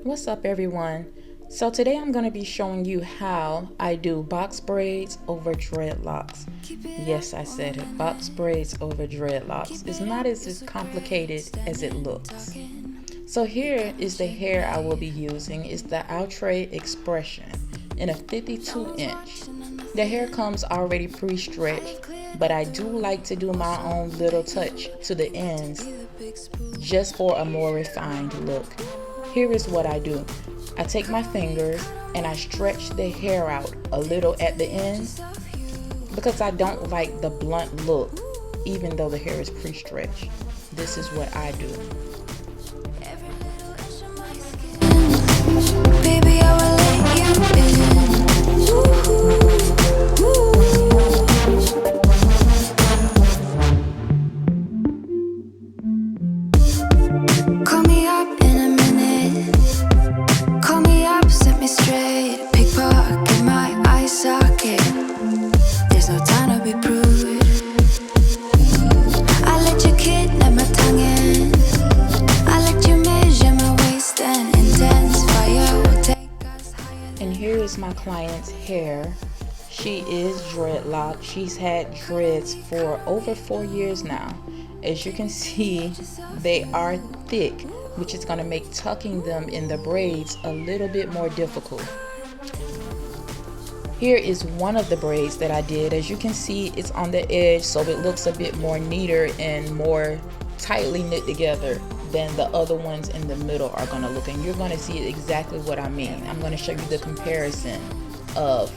What's up everyone? So today I'm going to be showing you how I do box braids over dreadlocks. Yes, I said it, box braids over dreadlocks. It's not as complicated as it looks. So here is the hair I will be using. It's the Outre Expression in a 52 inch. The hair comes already pre-stretched, but I do like to do my own little touch to the ends just for a more refined look. Here is what I do. I take my fingers and I stretch the hair out a little at the end because I don't like the blunt look even though the hair is pre-stretched. This is what I do. Baby, I will let you in. Ooh, ooh. Call me up in a minute. Call me up, set me straight. Pickpocket my eye socket. There's no time to be prude. I let you kidnap my tongue in. I let you measure my waist and intense fire will take us higher. And here is my client's hair. She is dreadlocked. She's had dreads for over 4 years now. As you can see, they are thick, which is going to make tucking them in the braids a little bit more difficult. Here is one of the braids that I did. As you can see, it's on the edge, so it looks a bit more neater and more tightly knit together than the other ones in the middle are going to look. And you're going to see exactly what I mean. I'm going to show you the comparison of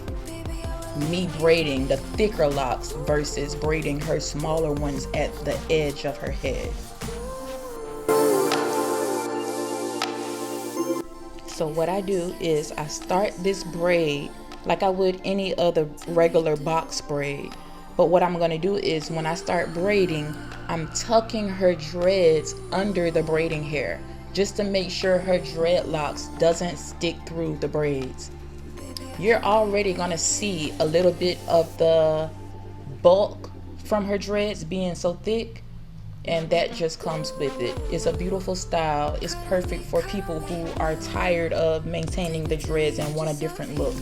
me braiding the thicker locks versus braiding her smaller ones at the edge of her head. So what I do is I start this braid like I would any other regular box braid. But what I'm going to do is when I start braiding, I'm tucking her dreads under the braiding hair just to make sure her dreadlocks doesn't stick through the braids. You're already going to see a little bit of the bulk from her dreads being so thick, and that just comes with it. It's a beautiful style. It's perfect for people who are tired of maintaining the dreads and want a different look.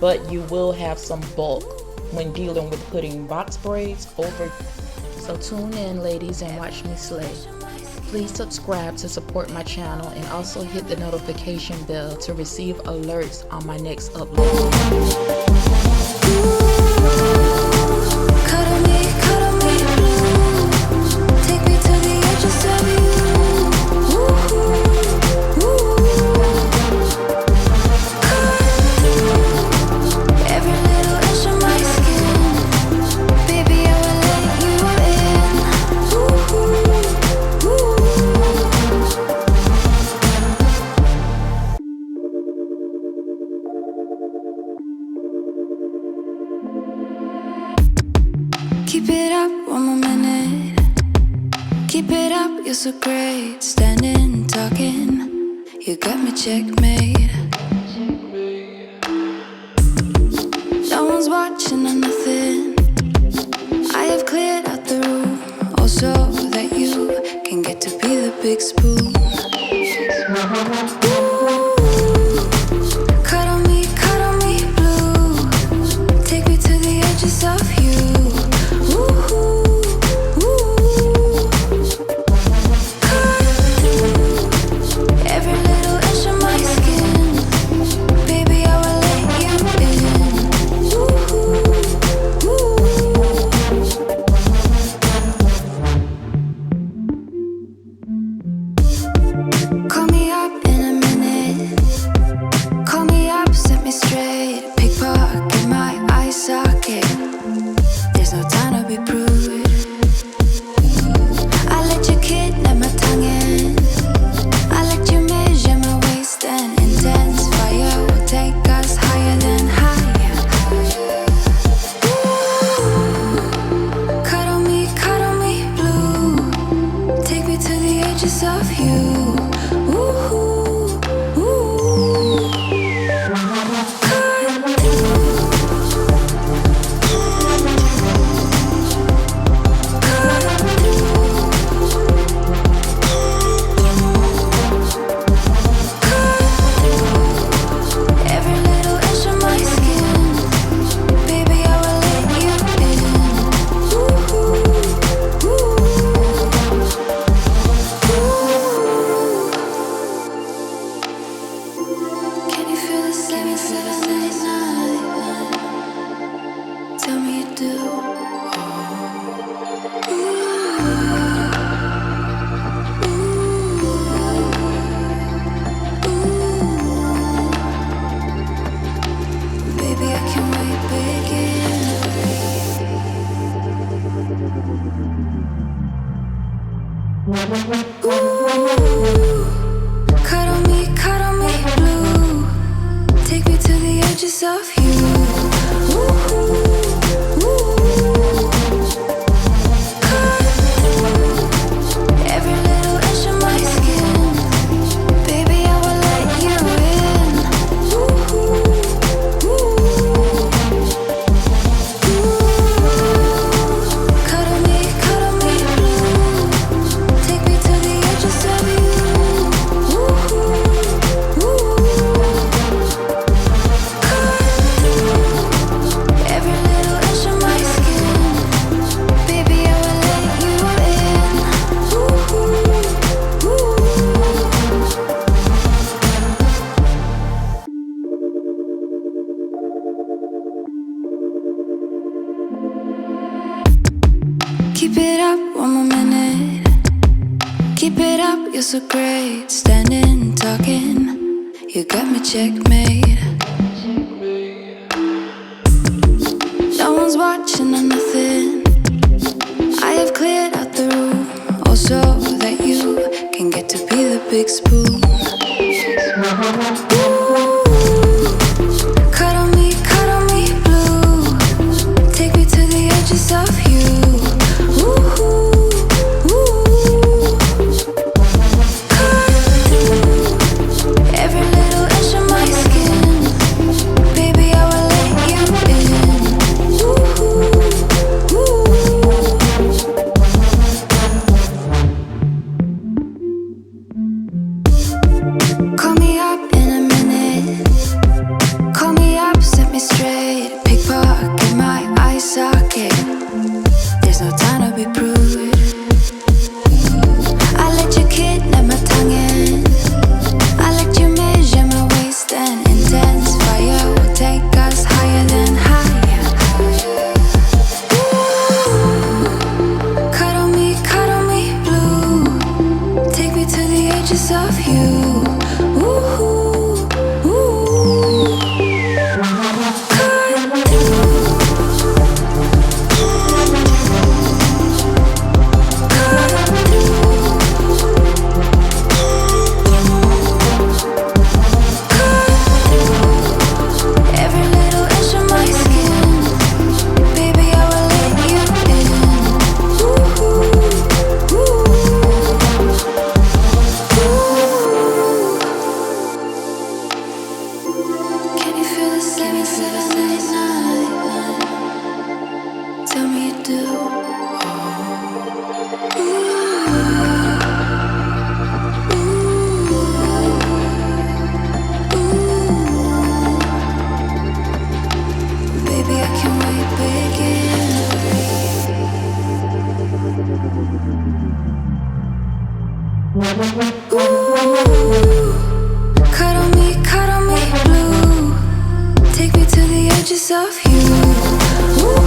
But you will have some bulk when dealing with putting box braids over. So tune in, ladies, and watch me slay. Please subscribe to support my channel and also hit the notification bell to receive alerts on my next upload. Cuddle me blue. Take me to the edges of you. Ooh, ooh. Cut through every little inch of my skin. Baby, I will let you in. Ooh, ooh. Keep it up one more minute. Keep it up, you're so great. Standing, talking, you got me checkmate. No one's watching or nothing. I have cleared out the room, also that you can get to be the big spoon. Ooh, cuddle me blue. Take me to the edges of you. Of you. You got me checkmate. No one's watching or nothing. I have cleared out the room, also that you can get to be the big spoon. Ooh, cuddle me blue. Take me to the edges of you. Ooh, ooh. Cut through every little inch of my skin. Baby, I will let you in. Ooh, ooh. Call me up in a minute. Call me up, set me straight. Pickpocket my eye socket. There's no time to be prude. I let you kidnap my tongue in. I let you measure my waist and intense fire will take us higher than higher. Ooh, cuddle me blue. Take me to the edges of you. Ooh, ooh. Cut through. Every little inch of my skin, baby, I will let you in. Ooh, ooh, ooh. Can you feel the 7799? Tell me you do. Baby, I can't wait, begin. Ooh, cuddle me blue. Take me to the edges of you. Ooh,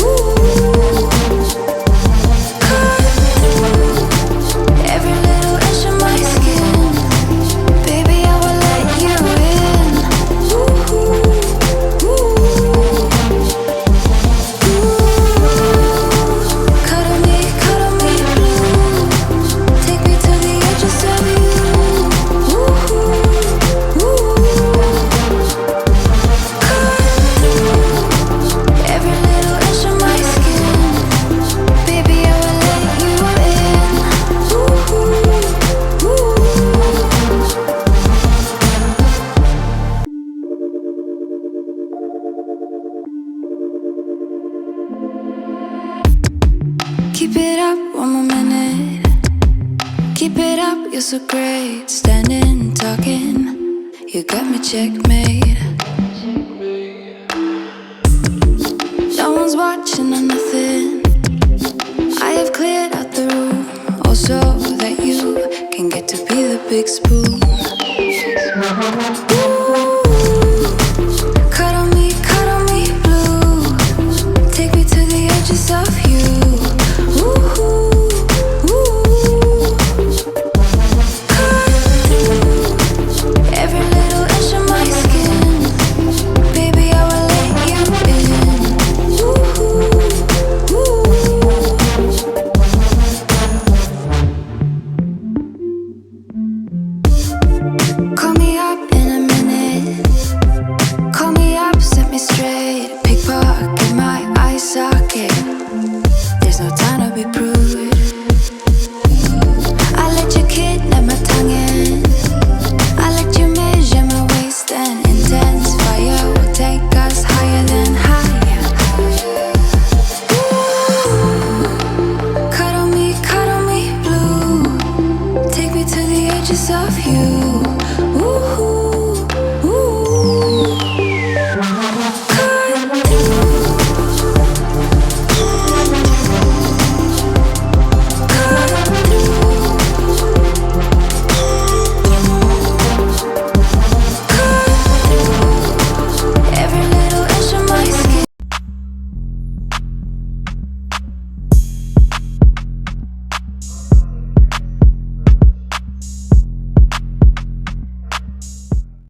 ooh. Cut through every little inch of my skin. Baby, I will let you in. Ooh, ooh. Cuddle me blue. Take me to the edges of you. Ooh, ooh. Cut through every little inch of my skin. Baby, I will let you in. Ooh, ooh. Keep it up one more minute. Keep it up, you're so great. Standing, talking. You got me checkmate. No one's watching or nothing. I have cleared out the room, also that you can get to be the big spoon. Ooh, cuddle me blue. Take me to the edges of you. Ooh, ooh. Cut through every little inch of my skin. Baby, I will let you in. Ooh, ooh. Call me up in a minute. Call me up, set me straight. Pickpocket my eye socket. There's no time to be prude. I let you kidnap my tongue in. I let you measure my waist and intense fire will take us higher than higher. Ooh, cuddle me blue. Take me to the edges of you. Ooh.